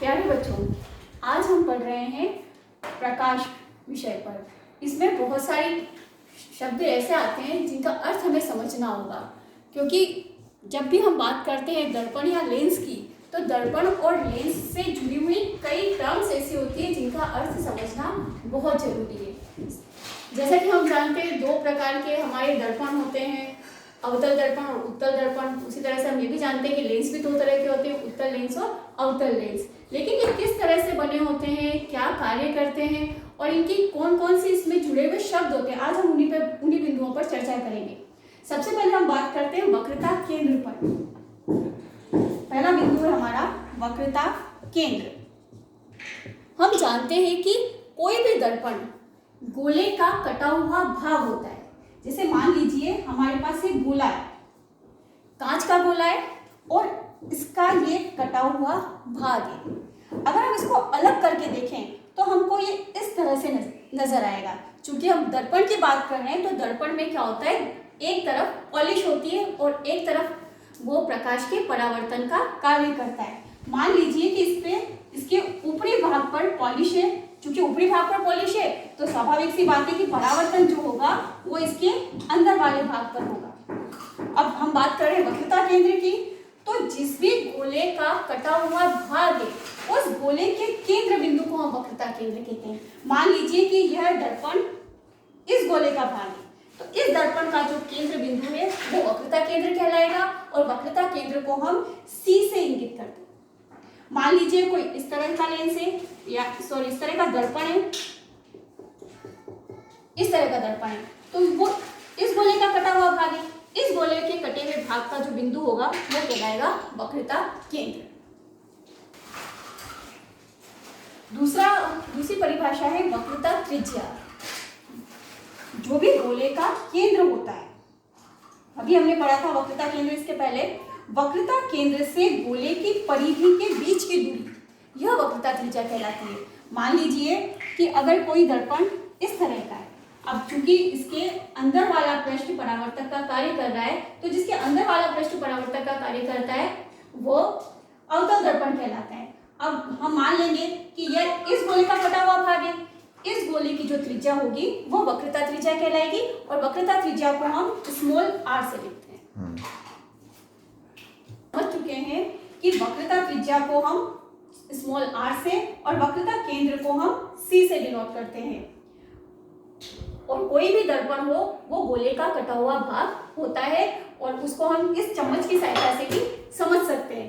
प्यारे बच्चों, आज हम पढ़ रहे हैं प्रकाश विषय पर। इसमें बहुत सारे शब्द ऐसे आते हैं जिनका अर्थ हमें समझना होगा, क्योंकि जब भी हम बात करते हैं दर्पण या लेंस की, तो दर्पण और लेंस से जुड़ी हुई कई टर्म्स ऐसी होती है जिनका अर्थ समझना बहुत जरूरी है। जैसा कि हम जानते हैं दो प्रकार के हमारे दर्पण होते हैं, अवतल दर्पण और उत्तल दर्पण। उसी तरह से हम ये भी जानते हैं कि लेंस भी दो तरह के होते हैं, उत्तल लेंस और अवतल लेंस। लेकिन ये किस तरह से बने होते हैं, क्या कार्य करते हैं और इनकी कौन कौन से इसमें जुड़े हुए शब्द होते हैं, आज हम उन्हीं बिंदुओं पर चर्चा करेंगे। सबसे पहले हम बात करते हैं वक्रता केंद्र पर। पहला बिंदु है हमारा वक्रता केंद्र। हम जानते हैं कि कोई भी दर्पण गोले का कटा हुआ भाग होता है। जैसे मान लीजिए हमारे पास एक गोला है, कांच का गोला है और इसका ये कटा हुआ भाग है। अगर हम इसको अलग करके देखें तो हमको ये इस तरह से नजर आएगा। चूंकि हम दर्पण की बात कर रहे हैं तो दर्पण में क्या होता है, एक तरफ पॉलिश होती है और एक तरफ वो प्रकाश के परावर्तन का कार्य करता है। मान लीजिए कि इसके ऊपरी भाग पर पॉलिश है। चूंकि ऊपरी भाग पर पॉलिश है तो स्वाभाविक सी बात है कि परावर्तन जो होगा वो इसके अंदर वाले भाग पर होगा। अब हम बात कर रहे हैं वक्रता केंद्र की, तो जिस भी गोले का कटा हुआ भाग है उस गोले के केंद्र बिंदु को हम वक्रता केंद्र कहते हैं। मान लीजिए कि यह दर्पण इस गोले का भाग है, तो इस दर्पण का जो केंद्र बिंदु है वो वक्रता केंद्र कहलाएगा और वक्रता केंद्र को हम C से इंगित करते हैं। मान लीजिए कोई इस तरह का लेंस है या इस तरह का दर्पण है, इस तरह का दर्पण है, तो वो इस गोले का कटा हुआ भाग है। इस गोले के कटे हुए भाग का जो बिंदु होगा वो कहलाएगा वक्रता केंद्र। दूसरी परिभाषा है वक्रता त्रिज्या। जो भी गोले का केंद्र होता है, अभी हमने पढ़ा था वक्रता केंद्र, इसके पहले वक्रता केंद्र से गोले की परिधि के बीच की दूरी, यह वक्रता त्रिज्या कहलाती है। मान लीजिए कि अगर कोई दर्पण इस तरह का है, अब चूंकि इसके अंदर वाला पृष्ठ परावर्तक का कार्य कर रहा है, तो जिसके अंदर वाला पृष्ठ परावर्तक का कार्य करता है वो अवतल दर्पण कहलाता है। अब हम मान लेंगे कि यह इस गोले का कटा हुआ भाग है, इस गोले की जो त्रिज्या होगी वो वक्रता त्रिज्या कहलाएगी और वक्रता त्रिज्या को हम स्मॉल r से लिखते हैं। समझ चुके हैं कि वक्रता त्रिज्या को हम स्मॉल r से और वक्रता केंद्र को हम C से डिनोट करते हैं। और कोई भी दर्पण हो वो गोले का कटा हुआ भाग होता है और उसको हम इस चम्मच की सहायता से भी समझ सकते हैं।